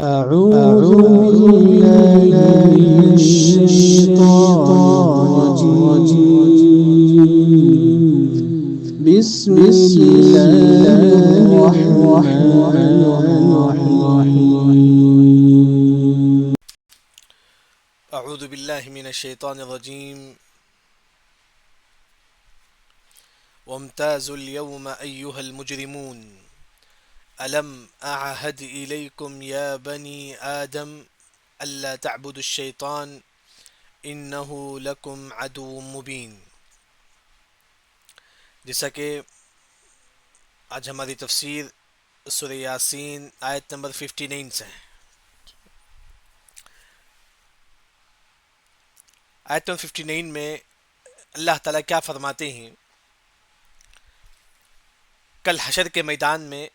أعوذ بالله من الشيطان الرجيم بسم الله الرحمن الرحيم. أعوذ بالله من الشيطان الرجيم. وامتازوا اليوم أيها المجرمون ألم أعهد إليكم يا بني آدم ألا تعبدوا الشيطان إنه لكم عدو مبين. جیسا کہ آج ہماری تفسیر سورہ یاسین آیت نمبر 59 سے ہے. آیت نمبر 59 میں اللہ تعالیٰ کیا فرماتے ہیں؟ کل حشر کے میدان میں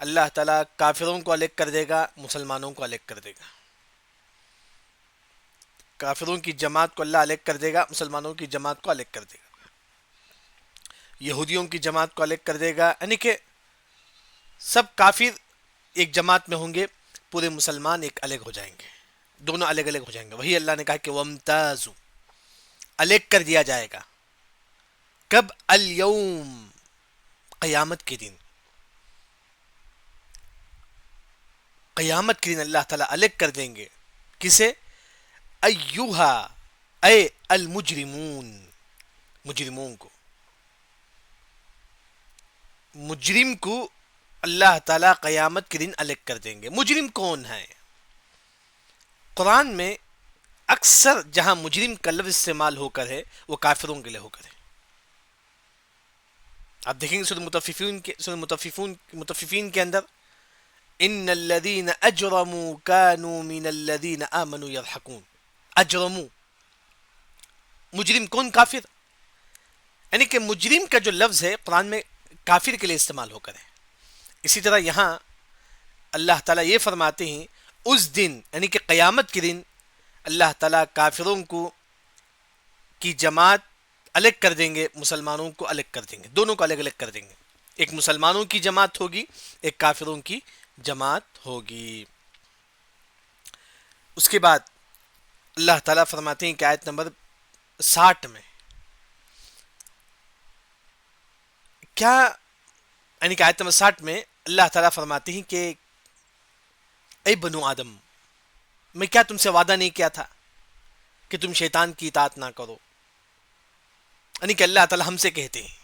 اللہ تعالیٰ کافروں کو الگ کر دے گا، مسلمانوں کو الگ کر دے گا. کافروں کی جماعت کو اللہ الگ کر دے گا، مسلمانوں کی جماعت کو الگ کر دے گا، یہودیوں کی جماعت کو الگ کر دے گا. یعنی کہ سب کافر ایک جماعت میں ہوں گے، پورے مسلمان ایک الگ ہو جائیں گے، دونوں الگ الگ ہو جائیں گے. وہی اللہ نے کہا کہ وَامْتَازُوا، الگ کر دیا جائے گا. کب؟ اليوم، قیامت کے دن. قیامت کے دن اللہ تعالیٰ الگ کر دیں گے. کسے؟ ایوہا، اے المجرمون، مجرموں کو. مجرم کو اللہ تعالیٰ قیامت کے دن الگ کر دیں گے. مجرم کون ہے؟ قرآن میں اکثر جہاں مجرم کا لفظ استعمال ہو کر ہے وہ کافروں کے لیے ہو کر ہے. آپ دیکھیں گے سورہ مطففین کے اندر ان الذین اجرموا كانوا من الذین آمنوا يضحكون. اجرموا، مجرم کون؟ کافر. یعنی کہ مجرم کا جو لفظ ہے قرآن میں کافر کے لیے استعمال ہو کر ہے. اسی طرح یہاں اللہ تعالیٰ یہ فرماتے ہیں اس دن، یعنی کہ قیامت کے دن اللہ تعالیٰ کافروں کو کی جماعت الگ کر دیں گے، مسلمانوں کو الگ کر دیں گے، دونوں کو الگ الگ کر دیں گے. ایک مسلمانوں کی جماعت ہوگی، ایک کافروں کی جماعت ہوگی. اس کے بعد اللہ تعالیٰ فرماتے ہیں کہ آیت نمبر 60 میں کیا، یعنی کہ آیت نمبر 60 میں اللہ تعالیٰ فرماتے ہیں کہ اے بنو آدم، میں کیا تم سے وعدہ نہیں کیا تھا کہ تم شیطان کی اطاعت نہ کرو؟ یعنی کہ اللہ تعالیٰ ہم سے کہتے ہیں،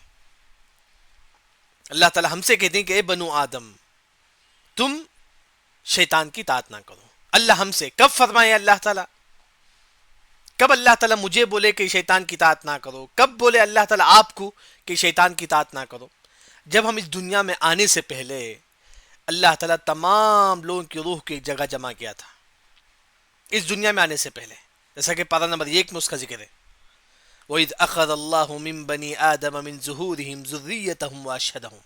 اللہ تعالیٰ ہم سے کہتے ہیں کہ اے بنو آدم تم شیطان کی اطاعت نہ کرو. اللہ ہم سے کب فرمائے؟ اللہ تعالیٰ کب اللہ تعالیٰ مجھے بولے کہ شیطان کی اطاعت نہ کرو؟ کب بولے اللہ تعالیٰ آپ کو کہ شیطان کی اطاعت نہ کرو؟ جب ہم اس دنیا میں آنے سے پہلے اللہ تعالیٰ تمام لوگوں کی روح کی ایک جگہ جمع کیا تھا. اس دنیا میں آنے سے پہلے، جیسا کہ پارہ نمبر 1 میں اس کا ذکر ہے وَإِذْ أَخَذَ اللَّهُ مِنْ بَنِي آدَمَ مِنْ ظُهُورِهِمْ ذُرِّيَّتَهُمْ وَأَشْهَدَهُمْ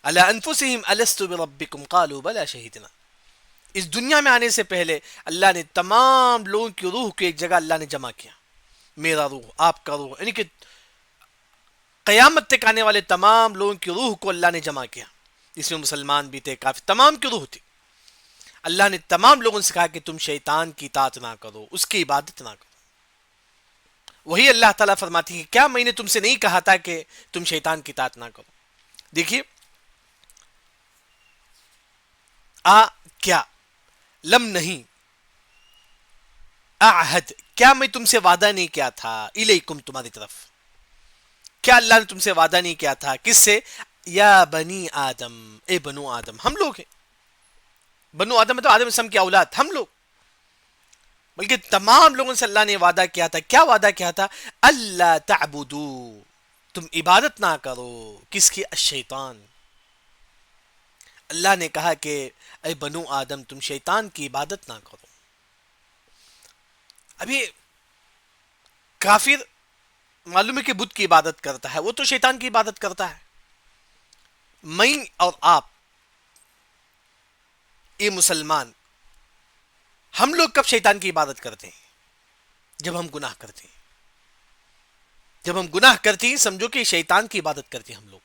عَلَىٰ أَنفُسِهِمْ أَلَسْتُ بِرَبِّكُمْ قَالُوا بَلَىٰ شَهِدْنَا. اس دنیا میں آنے سے پہلے اللہ نے تمام لوگوں کی روح کو ایک جگہ اللہ نے جمع کیا. میرا روح، آپ کا روح، یعنی کہ قیامت تک آنے والے تمام لوگوں کی روح کو اللہ نے جمع کیا. اس میں مسلمان بھی تھے، کافر، تمام کی روح تھی. اللہ نے تمام لوگوں سے کہا کہ تم شیطان کی اطاعت نہ کرو، اس کی عبادت نہ کرو. وہی اللہ تعالیٰ فرماتی ہے کیا میں نے تم سے نہیں کہا تھا کہ تم شیطان کی اطاعت نہ کرو؟ دیکھیے کیا لم نہیں، اعہد کیا میں تم سے وعدہ نہیں کیا تھا، الیکم تمہاری طرف. کیا اللہ نے تم سے وعدہ نہیں کیا تھا؟ کس سے؟ یا بنی آدم، اے بنو آدم. ہم لوگ ہیں بنو آدم میں تو آدم اسلام کی اولاد ہم لوگ، بلکہ تمام لوگوں سے اللہ نے وعدہ کیا تھا. کیا وعدہ کیا تھا؟ اللہ تعبدو، تم عبادت نہ کرو. کس کی؟ الشیطان. اللہ نے کہا کہ اے بنو آدم تم شیطان کی عبادت نہ کرو. ابھی کافر معلوم ہے کہ بت کی عبادت کرتا ہے، وہ تو شیطان کی عبادت کرتا ہے. میں اور آپ، یہ مسلمان، ہم لوگ کب شیطان کی عبادت کرتے ہیں؟ جب ہم گناہ کرتے ہیں. جب ہم گناہ کرتے ہیں سمجھو کہ شیطان کی عبادت کرتے ہیں ہم لوگ.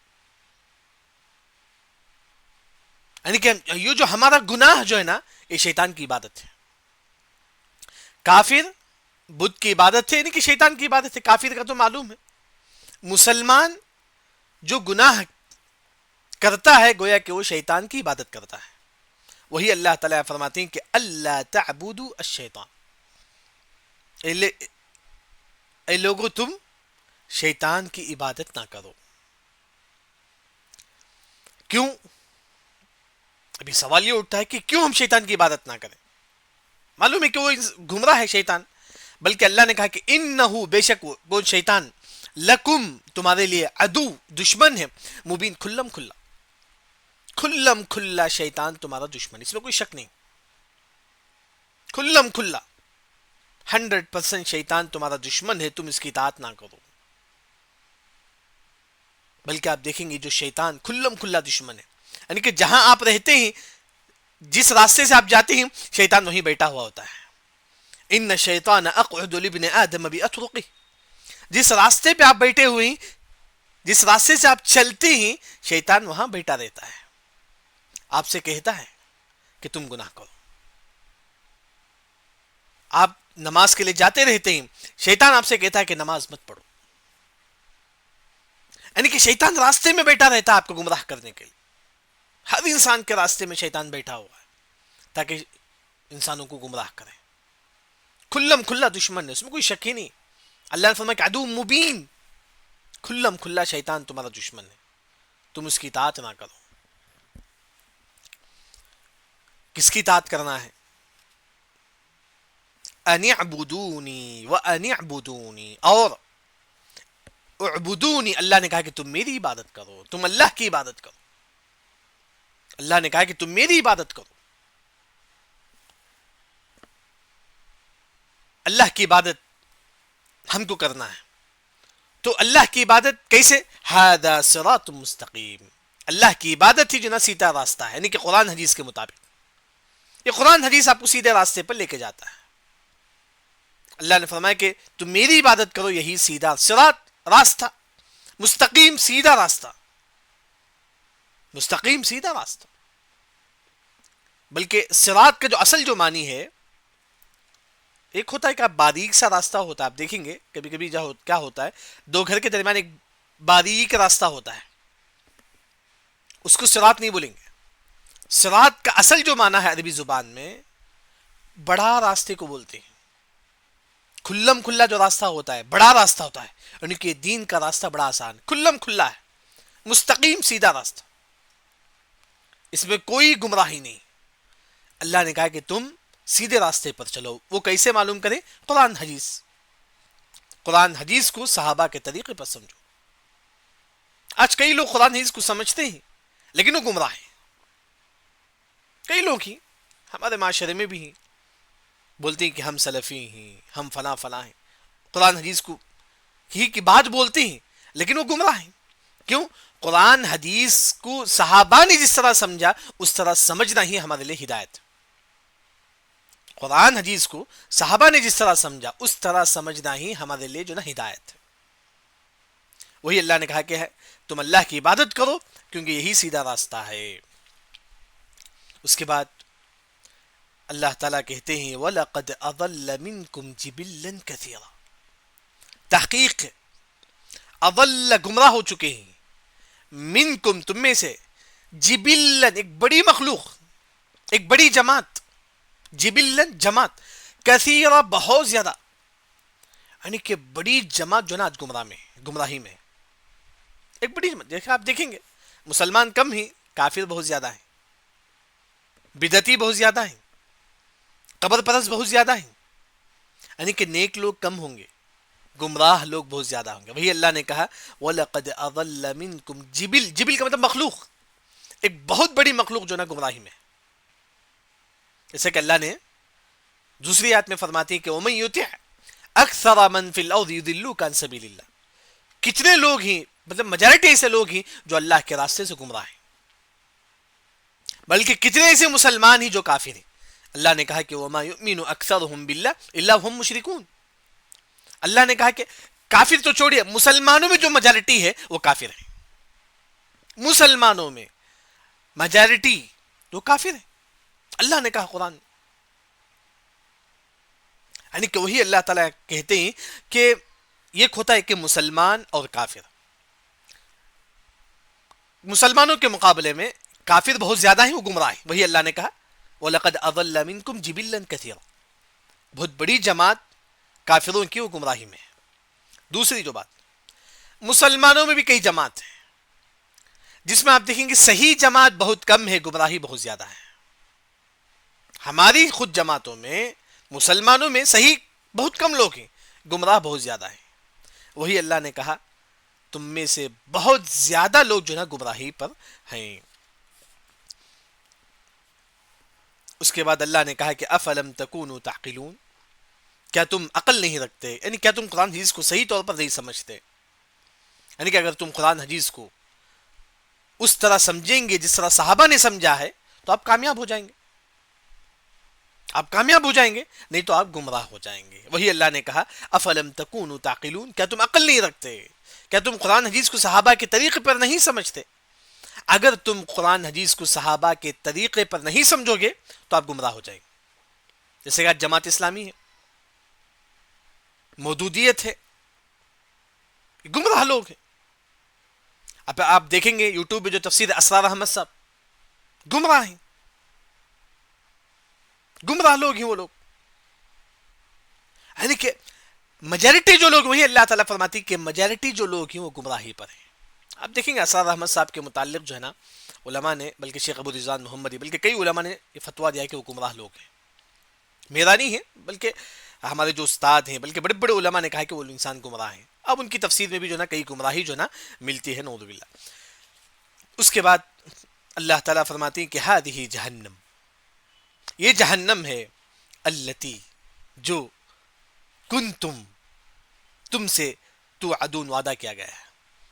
یعنی کہ یہ جو ہمارا گناہ جو ہے نا یہ شیطان کی عبادت ہے. کافر بدھ کی عبادت ہے یعنی کہ شیطان کی عبادت ہے. کافر کا تو معلوم ہے. مسلمان جو گناہ کرتا ہے گویا کہ وہ شیطان کی عبادت کرتا ہے. وہی اللہ تعالیٰ فرماتے ہیں کہ اللہ تعبدوا الشیطان، اے لوگو تم شیطان کی عبادت نہ کرو. کیوں؟ ابھی سوال یہ اٹھتا ہے کہ کیوں ہم شیطان کی عبادت نہ کریں؟ معلوم ہے کہ وہ گمراہ ہے شیطان، بلکہ اللہ نے کہا کہ انہو بے شک وہ شیطان لکم تمہارے لیے عدو دشمن ہے، مبین کھلم کھلا شیطان تمہارا دشمن، اس میں کوئی شک نہیں. کھلم کھلا 100% شیطان تمہارا دشمن ہے، تم اس کی اطاعت نہ کرو. بلکہ آپ دیکھیں گے جو شیطان کھلم کھلا دشمن ہے، یعنی کہ جہاں آپ رہتے ہیں، جس راستے سے آپ جاتے ہیں، شیطان وہیں بیٹھا ہوا ہوتا ہے. ان الشیطان اقعد لابن آدم باطرقه، جس راستے پہ آپ بیٹھے ہوئے ہیں، جس راستے سے آپ چلتے ہیں، شیطان وہاں بیٹھا رہتا ہے. آپ سے کہتا ہے کہ تم گناہ کرو. آپ نماز کے لیے جاتے رہتے ہیں، شیطان آپ سے کہتا ہے کہ نماز مت پڑھو. یعنی کہ شیطان راستے میں بیٹھا رہتا ہے آپ کو گمراہ کرنے کے لیے. ہر انسان کے راستے میں شیطان بیٹھا ہوا ہے تاکہ انسانوں کو گمراہ کرے. کھلم کھلا دشمن ہے، اس میں کوئی شک ہی نہیں. اللہ نے فرمایا کہ عدو مبین، کھلم کھلا شیطان تمہارا دشمن ہے، تم اس کی اطاعت نہ کرو. کس کی اطاعت کرنا ہے؟ ان اعبدونی وان اعبدونی، اور اعبدونی اللہ نے کہا کہ تم میری عبادت کرو، تم اللہ کی عبادت کرو. اللہ نے کہا کہ تم میری عبادت کرو. اللہ کی عبادت ہم کو کرنا ہے. تو اللہ کی عبادت کیسے؟ ھذا صراط مستقیم، اللہ کی عبادت ہی جو نا سیدھا راستہ ہے، یعنی کہ قرآن حدیث کے مطابق. یہ قرآن حدیث آپ کو سیدھے راستے پر لے کے جاتا ہے. اللہ نے فرمایا کہ تم میری عبادت کرو، یہی سیدھا صراط راستہ، مستقیم سیدھا راستہ، مستقیم سیدھا راستہ. بلکہ صراط کا جو اصل جو معنی ہے، ایک ہوتا ہے کہ باریک سا راستہ ہوتا ہے. آپ دیکھیں گے کبھی کبھی کیا ہوتا ہے، دو گھر کے درمیان ایک باریک راستہ ہوتا ہے، اس کو صراط نہیں بولیں گے. صراط کا اصل جو معنی ہے عربی زبان میں، بڑا راستے کو بولتے ہیں. کھلم کھلا جو راستہ ہوتا ہے بڑا راستہ ہوتا ہے، یعنی کہ دین کا راستہ بڑا آسان، کھلم کھلا ہے، مستقیم سیدھا راستہ، اس میں کوئی گمراہی نہیں. اللہ نے کہا کہ تم سیدھے راستے پر چلو. وہ کیسے معلوم کریں؟ قرآن حدیث. قرآن حدیث کو صحابہ کے طریقے پر سمجھو. آج کئی لوگ قرآن حدیث کو سمجھتے ہیں لیکن وہ گمراہ ہیں. کئی لوگ ہی ہمارے معاشرے میں بھی ہیں، بولتے ہیں کہ ہم سلفی ہیں، ہم فلاں فلاں ہیں، قرآن حدیث کو ہی کی بات بولتے ہیں لیکن وہ گمراہ ہیں. کیوں؟ قرآن حدیث کو صحابہ نے جس طرح سمجھا اس طرح سمجھنا ہی ہمارے لیے ہدایت. قرآن حدیث کو صحابہ نے جس طرح سمجھا اس طرح سمجھنا ہی ہمارے لیے جو نا ہدایت ہے. وہی اللہ نے کہا کہ ہے تم اللہ کی عبادت کرو کیونکہ یہی سیدھا راستہ ہے. اس کے بعد اللہ تعالیٰ کہتے ہیں وَلَقَدْ أَضَلَّ مِنْكُمْ جِبِلًّا كَثِيرًا، تحقیق اضل گمراہ ہو چکے ہیں، منکم تم میں سے، جبلن ایک بڑی مخلوق، ایک بڑی جماعت، جبلن جماعت، کثیرہ بہت زیادہ، یعنی کہ بڑی جماعت جو نا آج گمراہی میں ایک بڑی جماعت. دیکھیں آپ دیکھیں گے مسلمان کم ہی، کافر بہت زیادہ ہیں، بدعتی بہت زیادہ ہیں، قبر پرست بہت زیادہ ہیں، یعنی کہ نیک لوگ کم ہوں گے، گمراہ لوگ بہت زیادہ ہوں گے. وہی اللہ نے کہا وَلَقَدْ أَضَلَّ مِنْكُمْ جِبِل، جبل کا مطلب مخلوق، ایک بہت بڑی مخلوق جو نا گمراہی میں. جیسے کہ اللہ نے دوسری آیت میں فرماتی ہے کہ وَمَن يُطِعْ أَكْثَرَ مَن فِي الْأَرْضِ يُضِلُّوكَ عَن سَبِيلِ اللَّهِ، کتنے لوگ ہیں، مطلب میجارٹی ایسے لوگ ہیں جو اللہ کے راستے سے گمراہ ہیں، بلکہ کتنے ایسے مسلمان ہیں جو کافر ہیں. اللہ نے کہا کہ وَمَا يُؤْمِنُ أَكْثَرُهُم بِاللَّهِ إِلَّا هُمْ مُشْرِكُونَ. اللہ نے کہا کہ کافر تو چھوڑیے، مسلمانوں میں جو میجارٹی ہے وہ کافر ہیں. مسلمانوں میں میجارٹی تو کافر ہے. اللہ نے کہا قرآن، یعنی کہ وہی اللہ تعالیٰ کہتے ہیں کہ ایک ہوتا ہے کہ مسلمان اور کافر. مسلمانوں کے مقابلے میں کافر بہت زیادہ ہیں، وہ گمراہ ہیں. وہی اللہ نے کہا وَلَقَدْ أَضَلَّ مِنْكُمْ جِبِلًّا كَثِيرًا. بہت بڑی جماعت کافروں کی وہ گمراہی میں ہے. دوسری جو بات، مسلمانوں میں بھی کئی جماعت ہیں جس میں آپ دیکھیں گے صحیح جماعت بہت کم ہے، گمراہی بہت زیادہ ہے. ہماری خود جماعتوں میں، مسلمانوں میں صحیح بہت کم لوگ ہیں، گمراہ بہت زیادہ ہیں. وہی اللہ نے کہا تم میں سے بہت زیادہ لوگ جو ہے گمراہی پر ہیں. اس کے بعد اللہ نے کہا کہ افلم تکونوا تعقلون، کیا تم عقل نہیں رکھتے، یعنی کیا تم قرآن حدیث کو صحیح طور پر نہیں سمجھتے. یعنی کہ اگر تم قرآن حدیث کو اس طرح سمجھیں گے جس طرح صحابہ نے سمجھا ہے تو آپ کامیاب ہو جائیں گے. آپ کامیاب ہو جائیں گے، نہیں تو آپ گمراہ ہو جائیں گے. وہی اللہ نے کہا افلم تکونوا تعقلون، کیا تم عقل نہیں رکھتے، کیا تم قرآن حدیث کو صحابہ کے طریقے پر نہیں سمجھتے. اگر تم قرآن حدیث کو صحابہ کے طریقے پر نہیں سمجھو گے تو آپ گمراہ ہو جائیں گے. جیسے کہ آج جماعت اسلامی ہے، مودودیت ہے، گمراہ لوگ ہیں. اب آپ دیکھیں گے یوٹیوب پہ جو تفسیر اسرار احمد صاحب، گمراہ ہیں، گمراہ لوگ ہیں وہ لوگ. یعنی کہ میجارٹی جو لوگ، وہی اللہ تعالیٰ فرماتی کہ میجارٹی جو لوگ ہیں وہ گمراہی پر ہیں. آپ دیکھیں گے اسرار احمد صاحب کے متعلق جو ہے نا علماء نے، بلکہ شیخ ابو رضوان محمدی، بلکہ کئی علماء نے یہ فتویٰ دیا کہ وہ گمراہ لوگ ہیں. میرا نہیں ہے بلکہ ہمارے جو استاد ہیں، بلکہ بڑے بڑے علماء نے کہا کہ وہ انسان گمراہ ہیں. اب ان کی تفسیر میں بھی جو ہے نا کئی گمراہی جو ہے نا ملتی ہے، نعوذ باللہ. اس کے بعد اللہ تعالیٰ فرماتے ہیں کہ ہذہ جہنم، یہ جہنم ہے، التی جو تم سے توعدون، وعدہ کیا گیا ہے.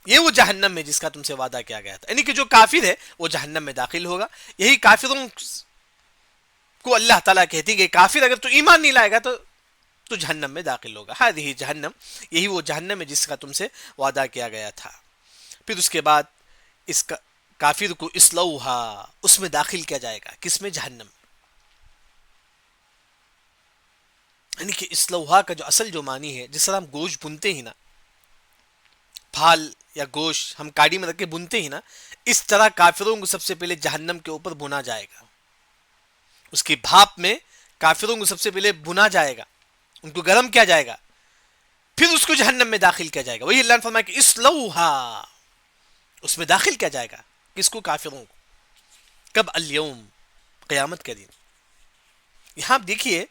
یہ وہ جہنم ہے جس کا تم سے وعدہ کیا گیا تھا. یعنی کہ جو کافر ہے وہ جہنم میں داخل ہوگا. یہی کافروں کو اللہ تعالیٰ کہتی کہ کافر اگر تو ایمان نہیں لائے گا تو جہنم میں داخل ہوگا. ہذہ جہنم، یہی وہ جہنم ہے جس کا تم سے وعدہ کیا گیا تھا. پھر اس کے بعد اس کافر کو اصلوہا، اس میں داخل کیا جائے گا. کس میں؟ جہنم. یعنی کہ اصلوہا کا جو اصل جو معنی ہے، جس طرح ہم گوشت بنتے ہیں نا، پھال یا گوشت ہم کاڑی میں رکھ کے بنتے ہیں نا، اس طرح کافروں کو سب سے پہلے جہنم کے اوپر بنا جائے گا. اس کی بھاپ میں کافروں کو سب سے پہلے بنا جائے گا، ان کو گرم کیا جائے گا، پھر اس کو جہنم میں داخل کیا جائے گا. وہی اللہ نے فرمایا کہ اصلوہا، اس میں داخل کیا جائے گا. کس کو؟ کافروں کو. کب؟ الیوم، قیامت کا دن. یہاں آپ دیکھیے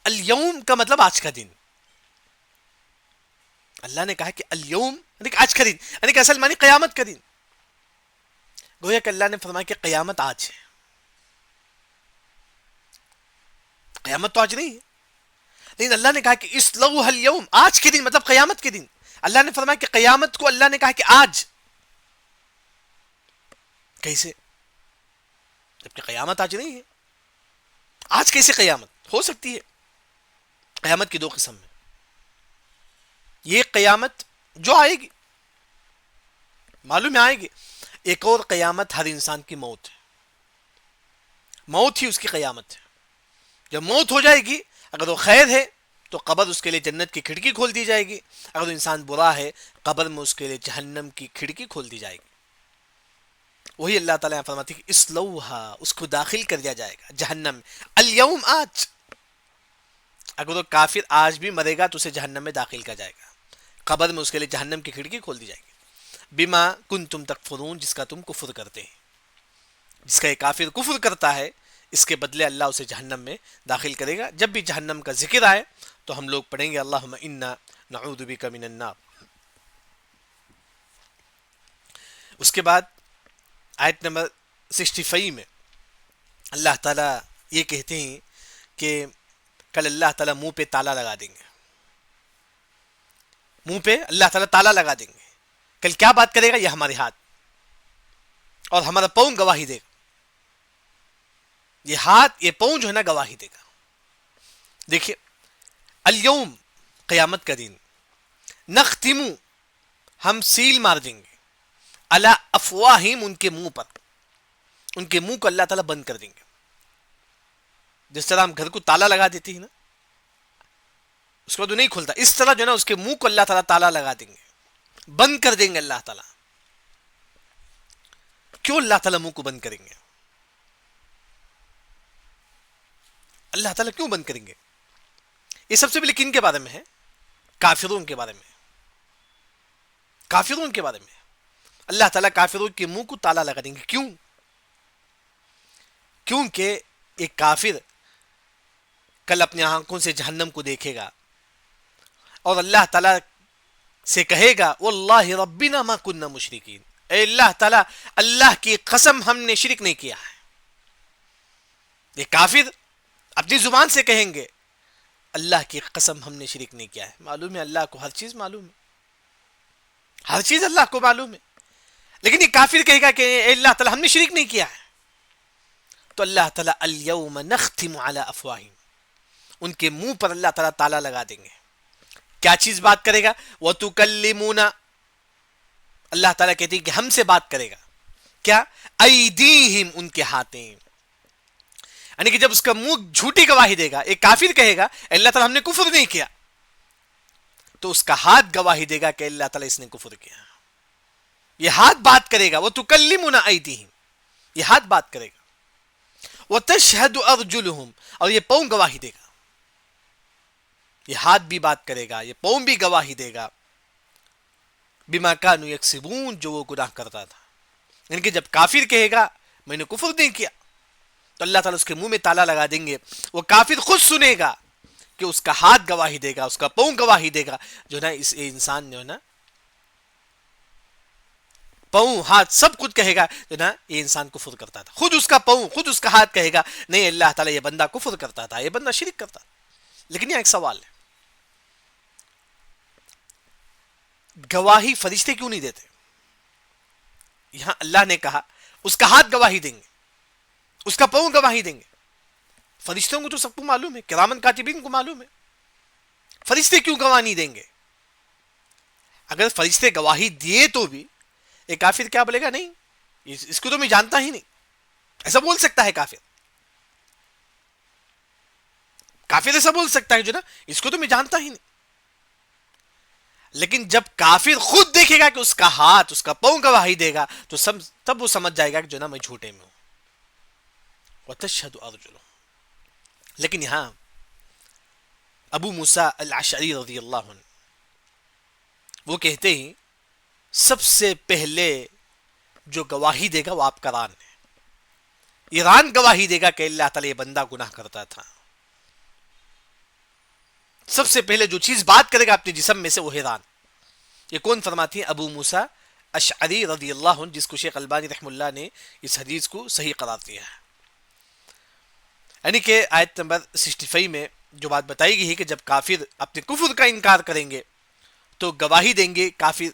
الیوم کا مطلب آج کا دن. اللہ نے کہا کہ الیوم یعنی کہ آج کا دن، یعنی کہ اصل معنی قیامت کا دن. گویا کہ اللہ نے فرمایا کہ قیامت آج ہے. قیامت تو آج نہیں ہے، لیکن اللہ نے کہا کہ اصلوہا الیوم، آج کے دن مطلب قیامت کے دن. اللہ نے فرمایا کہ قیامت کو اللہ نے کہا کہ آج. کیسے؟ جبکہ قیامت آج نہیں ہے. آج کیسے قیامت ہو سکتی ہے؟ قیامت کی دو قسم ہے. یہ قیامت جو آئے گی، معلوم ہے آئے گی. ایک اور قیامت ہر انسان کی موت ہے. موت ہی اس کی قیامت ہے. جب موت ہو جائے گی، اگر وہ خیر ہے تو قبر اس کے لیے جنت کی کھڑکی کھول دی جائے گی، اگر وہ انسان برا ہے قبر میں اس کے لیے جہنم کی کھڑکی کھول دی جائے گی. وہی اللہ تعالیٰ نے فرماتی کہ اصلوہا، اس کو داخل کر دیا جائے گا جہنم میں. الیوم، آج. اگر وہ کافر آج بھی مرے گا تو اسے جہنم میں داخل کیا جائے گا، قبر میں اس کے لیے جہنم کی کھڑکی کھول دی جائے گی. بما کنتم تکفرون، جس کا تم کفر کرتے ہیں. جس کا یہ کافر کفر کرتا ہے، اس کے بدلے اللہ اسے جہنم میں داخل کرے گا. جب بھی جہنم کا ذکر آئے تو ہم لوگ پڑھیں گے اللہم انا نعوذ بک من النار. اس کے بعد آیت نمبر 65 میں اللہ تعالیٰ یہ کہتے ہیں کہ کل اللہ تعالیٰ منہ پہ تالا لگا دیں گے. منہ پہ اللہ تعالیٰ تالا لگا دیں گے. کل کیا بات کرے گا؟ یہ ہمارے ہاتھ اور ہمارا پاؤں گواہی دے گا. یہ ہاتھ، یہ پاؤں جو ہے نا گواہی دے گا. دیکھیے الیوم، قیامت کا دن. نختم، ہم سیل مار دیں گے. علی افواہم، ان کے منہ پر. ان کے منہ کو اللہ تعالیٰ بند کر دیں گے. جس طرح ہم گھر کو تالا لگا دیتے ہیں نا, اس کے بعد وہ نہیں کھلتا, اس طرح جو ہے نا اس کے منہ کو اللہ تعالیٰ تالا لگا دیں گے, بند کر دیں گے اللہ تعالیٰ. کیوں اللہ تعالیٰ منہ کو بند کریں گے؟ اللہ تعالیٰ کیوں بند کریں گے؟ یہ سب سے پہلے کن کے بارے میں ہے؟ کافرون کے بارے میں. کافرون کے بارے میں اللہ تعالیٰ کافرون کے منہ کو تالا لگا دیں گے. کیوں؟ کیونکہ ایک کافر کل اپنے آنکھوں سے جہنم کو دیکھے گا اور اللہ تعالیٰ سے کہے گا واللہ ربنا ما کننا مشرکین, اے اللہ تعالیٰ اللہ کی قسم ہم نے شرک نہیں کیا ہے. یہ کافر اپنی زبان سے کہیں گے اللہ کی قسم ہم نے شرک نہیں کیا ہے. معلوم ہے اللہ کو ہر چیز معلوم ہے, ہر چیز اللہ کو معلوم ہے, لیکن یہ کافر کہے گا کہ اے اللہ تعالیٰ ہم نے شرک نہیں کیا ہے. تو اللہ تعالیٰ الیوم نختم علی افواہہم, ان کے منہ پر اللہ تعالیٰ تالا لگا دیں گے. کیا چیز بات کرے گا؟ وَتُكَلِّمُونَ, اللہ تعالیٰ کہتے ہیں کہ ہم سے بات کرے گا. کیا؟ ایدیہم, ان کے ہاتھیں. یعنی کہ جب اس کا منہ جھوٹی گواہی دے گا, ایک کافر کہے گا اللہ تعالیٰ ہم نے کفر نہیں کیا, تو اس کا ہاتھ گواہی دے گا کہ اللہ تعالیٰ اس نے کفر کیا. یہ ہاتھ بات کرے گا. وَتُكَلِّمُونَ ایدیہم, یہ ہاتھ بات کرے گا. وَتَشْهَدُ أَرْجُلُهُمْ, اور یہ پاؤں گواہی دے گا. یہ ہاتھ بھی بات کرے گا, یہ پاؤں بھی گواہی دے گا. بِمَا كَانُوا يَكْسِبُونَ, جو وہ گناہ کرتا تھا. یعنی کہ جب کافر کہے گا میں نے کفر نہیں کیا, تو اللہ تعالیٰ اس کے منہ میں تالا لگا دیں گے. وہ کافر خود سنے گا کہ اس کا ہاتھ گواہی دے گا, اس کا پاؤں گواہی دے گا, جو نا اس انسان جو ہے نا پاؤں ہاتھ سب کچھ کہے گا جو نا یہ انسان کفر کرتا تھا. خود اس کا پاؤں, خود اس کا ہاتھ کہے گا نہیں اللہ تعالیٰ یہ بندہ کفر کرتا تھا, یہ بندہ شرک کرتا تھا. لیکن یہاں ایک سوال ہے, گواہی فرشتے کیوں نہیں دیتے؟ یہاں اللہ نے کہا اس کا ہاتھ گواہی دیں گے, اس کا پاؤں گواہی دیں گے. فرشتوں کو تو سب کو معلوم ہے, کرامن کاتبین کو معلوم ہے, فرشتے کیوں گواہ نہیں دیں گے؟ اگر فرشتے گواہی دیے تو بھی ایک کافر کیا بولے گا نہیں اس کو تو میں جانتا ہی نہیں, ایسا بول سکتا ہے کافر. کافر ایسا بول سکتا ہے جو نا اس کو تو میں جانتا ہی نہیں. لیکن جب کافر خود دیکھے گا کہ اس کا ہاتھ, اس کا پاؤں گواہی دے گا, تو تب وہ سمجھ جائے گا کہ جو نا میں جھوٹے میں ہوں. وَتَشْهَدُ أَرْجُلُهُمْ. لیکن یہاں ابو موسیٰ الاشعری رضی اللہ عنہ وہ کہتے ہیں سب سے پہلے جو گواہی دے گا وہ آپ کا ران ہے. یہ ران گواہی دے گا کہ اللہ تعالیٰ یہ بندہ گناہ کرتا تھا. سب سے پہلے جو چیز بات کرے گا اپنے جسم میں سے وہ ہے ران. یہ کون فرماتی ہیں؟ ابو موسیٰ اشعری رضی اللہ عنہ, جس کو شیخ البانی رحم اللہ نے اس حدیث کو صحیح قرار دیا ہے. یعنی کہ آیت نمبر 65 میں جو بات بتائی گئی ہے کہ جب کافر اپنے کفر کا انکار کریں گے تو گواہی دیں گے, کافر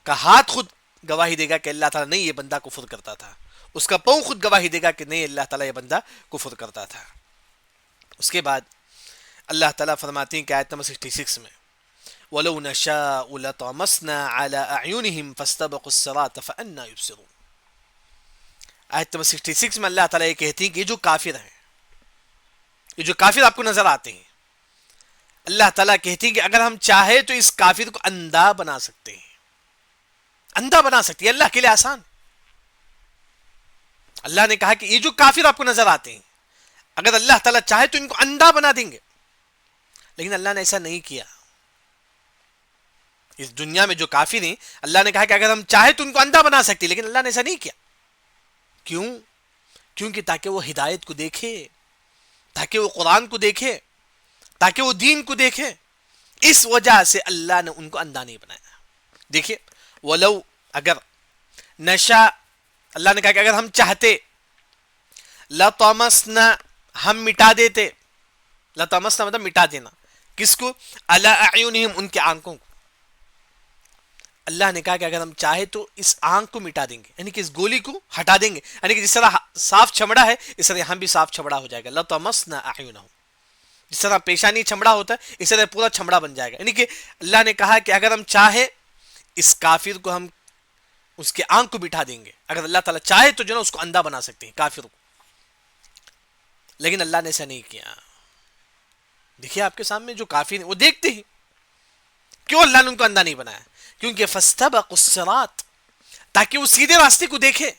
کا ہاتھ خود گواہی دے گا کہ اللہ تعالیٰ نہیں یہ بندہ کفر کرتا تھا, اس کا پاؤں خود گواہی دے گا کہ نہیں اللہ تعالیٰ یہ بندہ کفر کرتا تھا. اس کے بعد اللہ تعالیٰ فرماتے ہیں کہ آیت نمبر 66 میں وَلَوْ نَشَاءُ لَطَمَسْنَا عَلَىٰ أَعْيُنِهِمْ فَاسْتَبَقُوا الصِّرَاطَ فَأَنَّىٰ يُبْصِرُونَ. آیت نمبر 66 میں اللہ تعالیٰ یہ کہتی ہیں کہ یہ جو کافر ہیں, یہ جو کافر آپ کو نظر آتے ہیں, اللہ تعالیٰ کہتی ہیں کہ اگر ہم چاہے تو اس کافر کو اندھا بنا سکتے ہیں. اندھا بنا سکتے ہیں, اللہ کے لیے آسان. اللہ نے کہا کہ یہ جو کافر آپ کو نظر آتے ہیں اگر اللہ تعالیٰ چاہے تو ان کو اندھا بنا دیں گے, لیکن اللہ نے ایسا نہیں کیا. اس دنیا میں جو کافر ہیں اللہ نے کہا کہ اگر ہم چاہے تو ان کو اندھا بنا سکتے, لیکن اللہ نے ایسا نہیں کیا. کیوں؟ کیونکہ تاکہ وہ ہدایت کو دیکھے, تاکہ وہ قرآن کو دیکھے, تاکہ وہ دین کو دیکھے. اس وجہ سے اللہ نے ان کو اندھا نہیں بنایا. دیکھیے ولو, اگر نشا, اللہ نے کہا کہ اگر ہم چاہتے, لطمسنا, ہم مٹا دیتے. لطمسنا مطلب مٹا دینا. کس کو؟ علی اعینہم, ان کے آنکھوں کو. اللہ نے کہا کہ اگر ہم چاہے تو اس آنکھ کو مٹا دیں گے, یعنی کہ اس گولی کو ہٹا دیں گے. یعنی کہ جس طرح صاف چمڑا ہے اس طرح یہاں بھی صاف چمڑا ہو جائے گا. لطمسنا اعینہم, جس طرح پیشانی چمڑا ہوتا ہے اس طرح پورا چمڑا بن جائے گا. یعنی کہ اللہ نے کہا کہ اگر ہم چاہے اس کافر کو ہم اس کے آنکھ کو بٹھا دیں گے. اگر اللہ تعالیٰ چاہے تو جو نا اس کو اندھا بنا سکتے ہیں کافر کو, لیکن اللہ نے ایسا نہیں کیا. دیکھیے آپ کے سامنے جو کافر ہیں وہ دیکھتے ہیں. کیوں اللہ نے ان کو اندھا نہیں بنایا؟ کیونکہ فاستبقوا الصراط, تاکہ وہ سیدھے راستے کو دیکھے.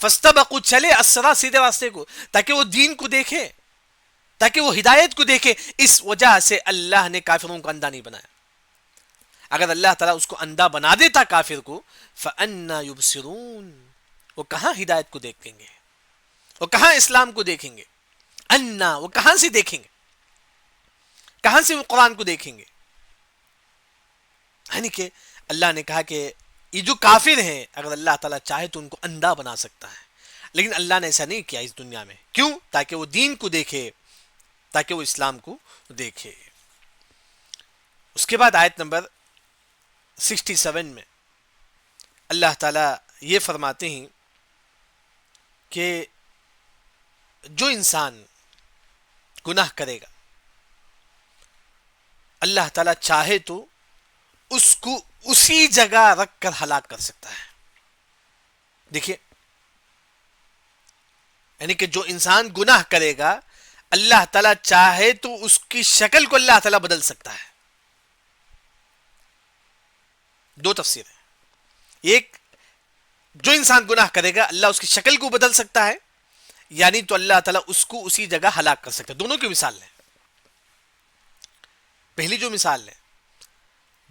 فاستبقوا, چلے الصراط, سیدھے راستے کو, تاکہ وہ دین کو دیکھے, تاکہ وہ ہدایت کو دیکھے. اس وجہ سے اللہ نے کافروں کو اندھا نہیں بنایا. اگر اللہ تعالیٰ اس کو اندھا بنا دیتا کافر کو, فَأَنَّا يُبْصِرُونَ, وہ کہاں ہدایت کو دیکھیں گے, وہ کہاں اسلام کو دیکھیں گے؟ انا, وہ کہاں سے دیکھیں گے, کہاں سے وہ قرآن کو دیکھیں گے؟ یعنی کہ اللہ نے کہا کہ یہ جو کافر ہیں اگر اللہ تعالیٰ چاہے تو ان کو اندھا بنا سکتا ہے, لیکن اللہ نے ایسا نہیں کیا اس دنیا میں. کیوں؟ تاکہ وہ دین کو دیکھے, تاکہ وہ اسلام کو دیکھے. اس کے بعد آیت نمبر 67 میں اللہ تعالیٰ یہ فرماتے ہیں کہ جو انسان گناہ کرے گا اللہ تعالیٰ چاہے تو اس کو اسی جگہ رکھ کر ہلاک کر سکتا ہے. دیکھیے, یعنی کہ جو انسان گناہ کرے گا اللہ تعالیٰ چاہے تو اس کی شکل کو اللہ تعالیٰ بدل سکتا ہے. دو تفسیر ہیں. ایک, جو انسان گناہ کرے گا اللہ اس کی شکل کو بدل سکتا ہے, یعنی تو اللہ تعالیٰ اس کو اسی جگہ ہلاک کر سکتا ہے. دونوں کی مثال ہے. پہلی جو مثال ہے,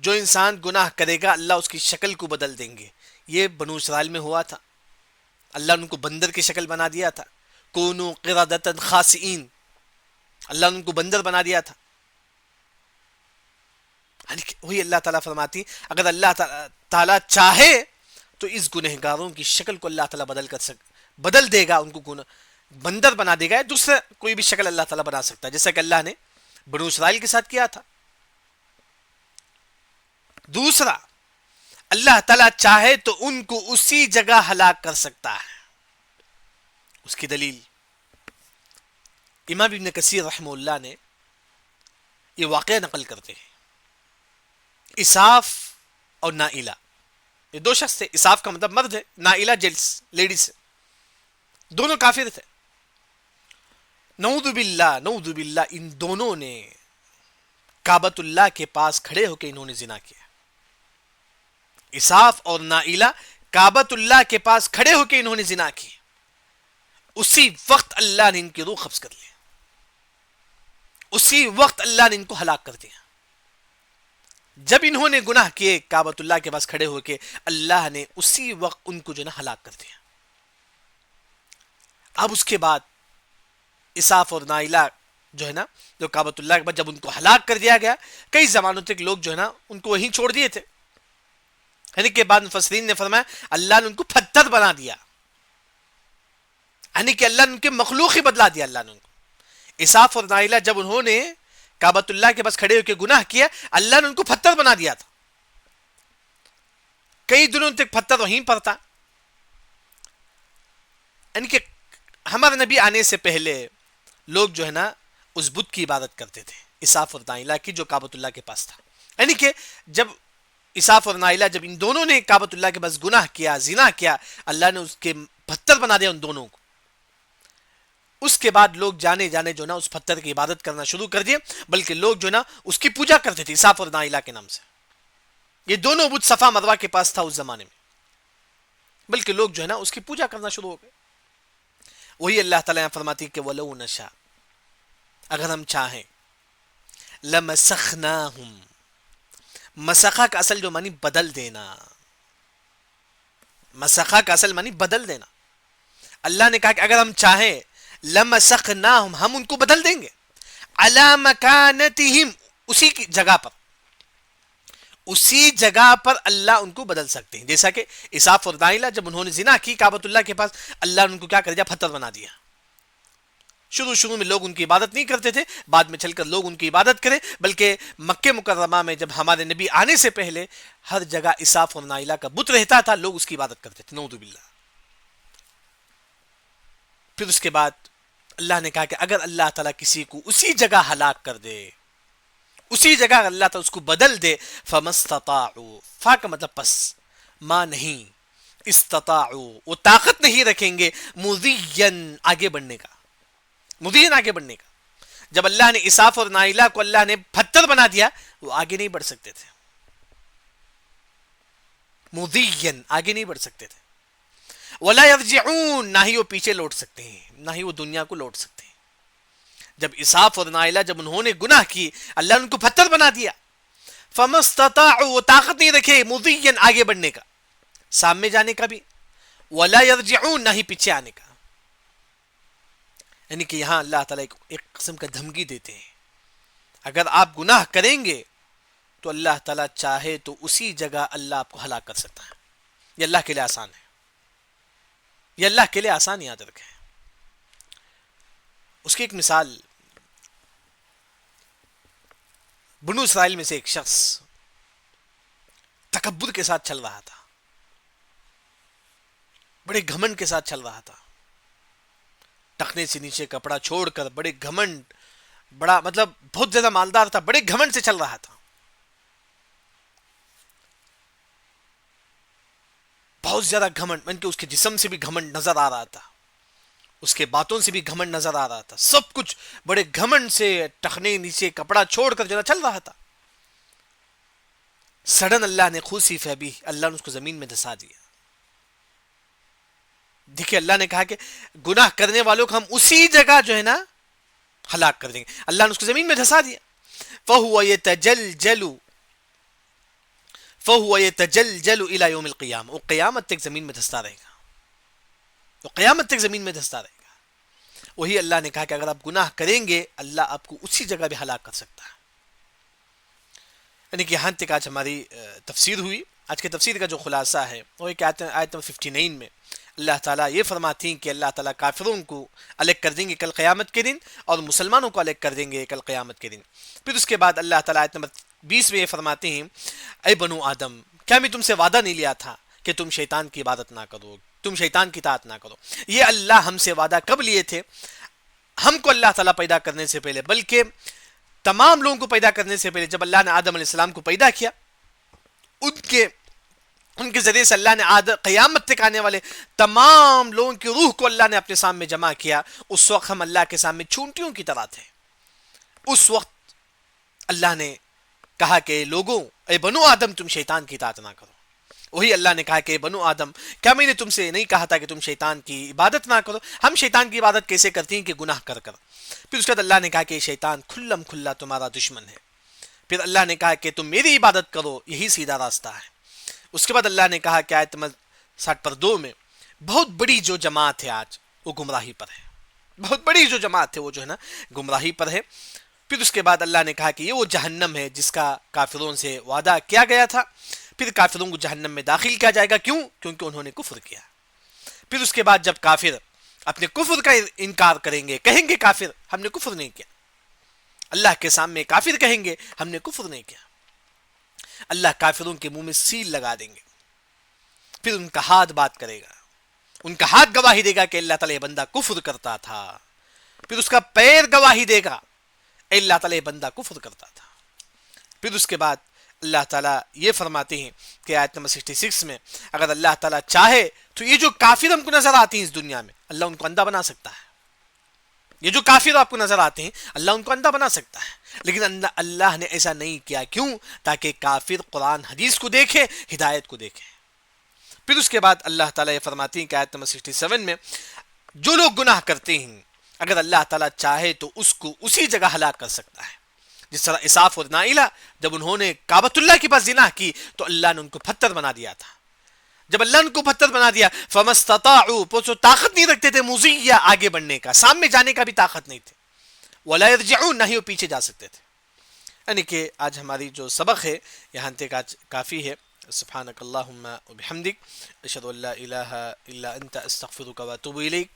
جو انسان گناہ کرے گا اللہ اس کی شکل کو بدل دیں گے. یہ بنو اسرائیل میں ہوا تھا. اللہ نے ان کو بندر کی شکل بنا دیا تھا. کونوا قردۃ خاسئین, اللہ نے ان کو بندر بنا دیا تھا. وہی اللہ تعالیٰ فرماتی اگر اللہ تعالیٰ چاہے تو اس گنہگاروں کی شکل کو اللہ تعالیٰ بدل دے گا, ان کو بندر بنا دے گا, دوسرا کوئی بھی شکل اللہ تعالیٰ بنا سکتا ہے, جیسا کہ اللہ نے بنو اسرائیل کے ساتھ کیا تھا. دوسرا, اللہ تعالیٰ چاہے تو ان کو اسی جگہ ہلاک کر سکتا ہے. اس کی دلیل امام ابن کثیر رحمہ اللہ نے یہ واقعہ نقل کرتے ہیں. اساف اور نائلہ, یہ دو شخص تھے. اساف کا مطلب مرد ہے, نائلہ جیلس لیڈیز, دونوں کافر تھے. نعوذ باللہ ان دونوں نے کعبۃ اللہ کے پاس کھڑے ہو کے انہوں نے زنا کیا. اساف اور نائلہ کعبۃ اللہ کے پاس کھڑے ہو کے انہوں نے زنا کی. اسی وقت اللہ نے ان کی روح قبض کر لی. اسی وقت اللہ نے ان کو ہلاک کر دیا. جب انہوں نے گناہ کیے کعبۃ اللہ کے پاس کھڑے ہو کے, اللہ نے اسی وقت ان کو جو نا ہلاک کر دیا. اب اس کے بعد اساف اور نائلہ جو ہے نا, جو کعبۃ اللہ کے بعد جب ان کو ہلاک کر دیا گیا, کئی زمانوں تک لوگ جو ہے نا ان کو وہیں چھوڑ دیے تھے. یعنی کہ بعد مفسرین نے فرمایا اللہ نے ان کو پتھر بنا دیا, یعنی کہ اللہ نے ان کے مخلوق ہی بدلا دیا. اللہ نے ان کو, اساف اور نائلہ جب انہوں نے کعبۃ اللہ کے پاس کھڑے ہو کے گناہ کیا, اللہ نے ان کو پتھر بنا دیا تھا. کئی دنوں تک پتھر وہیں پر تھا. یعنی کہ ہمارے نبی آنے سے پہلے لوگ جو ہے نا اس بت کی عبادت کرتے تھے, اساف اور نائلہ کی, جو کعبۃ اللہ کے پاس تھا. یعنی کہ جب اساف اور نائلہ جب ان دونوں نے کعبۃ اللہ کے پاس گناہ کیا, زنا کیا, اللہ نے اس کے پتھر بنا دیا ان دونوں کو. اس کے بعد لوگ جانے جو نا اس پتھر کی عبادت کرنا شروع کر دیے, بلکہ لوگ جو نا اس کی پوجا کرتے تھے اساف اور نائلہ کے نام سے. یہ دونوں بت صفا مروہ کے پاس تھا اس زمانے میں, بلکہ لوگ جو ہے نا اس کی پوجا کرنا شروع ہو گئے. وہی اللہ تعالیٰ فرماتی کہ وَلَوْ نَشَاءُ, اگر ہم چاہیں, لَمَسَخْنَاهُمْ, مسخہ کا اصل جو معنی بدل دینا, مسخہ کا اصل معنی بدل دینا. اللہ نے کہا کہ اگر ہم چاہیں لَمَسَخْنَاهُمْ, ہم ان کو بدل دیں گے, عَلَى مَكَانَتِهِمْ, اسی کی جگہ پر, اسی جگہ پر اللہ ان کو بدل سکتے ہیں. جیسا کہ اساف اور نائلہ جب انہوں نے زنا کی کعبۃ اللہ کے پاس, اللہ نے ان کو کیا کر دیا, پتھر بنا دیا. شروع میں لوگ ان کی عبادت نہیں کرتے تھے, بعد میں چل کر لوگ ان کی عبادت کرے, بلکہ مکہ مکرمہ میں جب ہمارے نبی آنے سے پہلے ہر جگہ اساف اور نائلہ کا بت رہتا تھا, لوگ اس کی عبادت کرتے تھے. نعوذ باللہ. پھر اس کے بعد اللہ نے کہا کہ اگر اللہ تعالیٰ کسی کو اسی جگہ ہلاک کر دے, اسی جگہ اللہ تعالیٰ اس کو بدل دے, فَمَسْتَطَاعُوا, فا کا مطلب پس, ماں نہیں, استطاعوا وہ طاقت نہیں رکھیں گے مضین آگے بڑھنے کا، مضین آگے بڑھنے کا. جب اللہ نے اساف اور نائلہ کو اللہ نے پتھر بنا دیا وہ آگے نہیں بڑھ سکتے تھے، مضین آگے نہیں بڑھ سکتے تھے. ولا یرجعون نہ ہی وہ پیچھے لوٹ سکتے ہیں، نہ ہی وہ دنیا کو لوٹ سکتے ہیں. جب اساف اور نائلہ جب انہوں نے گناہ کی اللہ نے ان کو پتھر بنا دیا. فمستطاعوا وہ طاقت نہیں رکھے مضین آگے بڑھنے کا، سامنے جانے کا بھی، ولا یرجعون نہ ہی پیچھے آنے کا. یعنی کہ یہاں اللہ تعالیٰ ایک قسم کا دھمکی دیتے ہیں، اگر آپ گناہ کریں گے تو اللہ تعالیٰ چاہے تو اسی جگہ اللہ آپ کو ہلاک کر سکتا ہے. یہ اللہ کے لیے آسان ہے، یہ اللہ کے لیے آسان یاد رکھیں. اس کی ایک مثال، بنو اسرائیل میں سے ایک شخص تکبر کے ساتھ چل رہا تھا، بڑے گھمنڈ کے ساتھ چل رہا تھا، ٹخنے سے نیچے کپڑا چھوڑ کر بڑے گھمنڈ، بڑا مطلب بہت زیادہ مالدار تھا، بڑے گھمنڈ سے چل رہا تھا، بہت زیادہ گھمنڈ، من کے اس کے جسم سے بھی گھمنڈ نظر آ رہا تھا، اس کے باتوں سے بھی گھمنڈ نظر آ رہا تھا، سب کچھ بڑے گھمنڈ سے ٹخنے نیچے کپڑا چھوڑ کر جو چل رہا تھا. سڈن اللہ نے خوشی فیبی اللہ نے اس کو زمین میں دھسا دیا. دیکھیے اللہ نے کہا کہ گناہ کرنے والوں کو ہم اسی جگہ جو ہے نا ہلاک کر دیں گے. اللہ نے اس کو زمین میں دھسا دیا. فَهُوَ يَتَجَلْجَلُ إِلَى يَوْمِ الْقِيَامَةِ وہ قیامت تک زمین میں دھستا رہے گا، وہ قیامت تک زمین میں دھستا رہے گا. وہی اللہ نے کہا کہ اگر آپ گناہ کریں گے اللہ آپ کو اسی جگہ بھی ہلاک کر سکتا ہے. یعنی کہ یہاں تک آج ہماری تفسیر ہوئی. آج کے تفسیر کا جو خلاصہ ہے وہ ایک آیت نمبر 59 میں اللہ تعالیٰ یہ فرماتی ہیں کہ اللہ تعالیٰ کافروں کو الگ کر دیں گے کل قیامت کے دن اور مسلمانوں کو الگ کر دیں گے کل قیامت کے دن. پھر اس کے بعد اللہ تعالیٰ آیت نمبر 20 میں یہ فرماتے ہیں اے بنو آدم کیا میں تم سے وعدہ نہیں لیا تھا کہ تم شیطان کی عبادت نہ کرو، تم شیطان کی اطاعت نہ کرو. یہ اللہ ہم سے وعدہ کب لیے تھے؟ ہم کو اللہ تعالیٰ پیدا کرنے سے پہلے، بلکہ تمام لوگوں کو پیدا کرنے سے پہلے جب اللہ نے آدم علیہ السلام کو پیدا کیا ان کے ذریعے سے اللہ نے قیامت تک آنے والے تمام لوگوں کی روح کو اللہ نے اپنے سامنے جمع کیا. اس وقت ہم اللہ کے سامنے چونٹیوں کی طرح تھے. اس وقت اللہ نے کہا کہ لوگوں اے بنو آدم تم شیطان کی اطاعت نہ کرو. وہی اللہ نے کہا کہ بنو آدم کیا میں نے تم سے نہیں کہا تھا کہ تم شیطان کی عبادت نہ کرو؟ ہم شیطان کی عبادت کیسے کرتے ہیں کہ گناہ کر کر. پھر اس کے بعد اللہ نے کہا کہ شیطان کھلم کھلا تمہارا دشمن ہے. پھر اللہ نے کہا کہ تم میری عبادت کرو یہی سیدھا راستہ ہے. اس کے بعد اللہ نے کہا کہ آیت نمبر 60 میں بہت بڑی جو جماعت ہے آج وہ گمراہی پر ہے، بہت بڑی جو جماعت ہے وہ جو ہے نا گمراہی پر ہے. پھر اس کے بعد اللہ نے کہا کہ یہ وہ جہنم ہے جس کا کافروں سے وعدہ کیا گیا تھا. پھر کافروں کو جہنم میں داخل کیا جائے گا. کیوں؟ کیونکہ انہوں نے کفر کیا. پھر اس کے بعد جب کافر اپنے کفر کا انکار کریں گے، کہیں گے کافر ہم نے کفر نہیں کیا، اللہ کے سامنے کافر کہیں گے ہم نے کفر نہیں کیا، اللہ کافروں کے منہ میں سیل لگا دیں گے. پھر ان کا ہاتھ بات کرے گا، ان کا ہاتھ گواہی دے گا کہ اللہ تعالیٰ یہ بندہ کفر کرتا تھا. پھر اس کا پیر گواہی دے گا اللہ تعالیٰ یہ بندہ کفر کرتا تھا. پھر اس کے بعد اللہ تعالیٰ یہ فرماتے ہیں کہ آیت نمبر 66 میں اگر اللہ تعالیٰ چاہے تو یہ جو کافر ہم کو نظر آتے ہیں اس دنیا میں اللہ ان کو اندھا بنا سکتا ہے. یہ جو کافر آپ کو نظر آتے ہیں اللہ ان کو اندھا بنا سکتا ہے، لیکن اللہ نے ایسا نہیں کیا. کیوں؟ تاکہ کافر قرآن حدیث کو دیکھے، ہدایت کو دیکھے. پھر اس کے بعد اللہ تعالیٰ یہ فرماتے ہیں کہ آیت نمبر 67 میں جو لوگ گناہ کرتے ہیں اگر اللہ تعالیٰ چاہے تو اس کو اسی جگہ ہلاک کر سکتا ہے. جس طرح اساف اور نائلہ جب انہوں نے کعبۃ اللہ کے پاس زنا کی تو اللہ نے ان کو پتھر بنا دیا تھا. جب اللہ نے ان کو پتھر بنا دیا فمستطاعوا تو طاقت نہیں رکھتے تھے مضیہ آگے بڑھنے کا، سامنے جانے کا بھی طاقت نہیں تھی. ولا یرجعون نہ ہی وہ پیچھے جا سکتے تھے. یعنی کہ آج ہماری جو سبق ہے یہاں تک آج کافی ہے. سبحانک اللہم و بحمدک اشہد ان لا الہ الا انت استغفرک و اتوب الیک.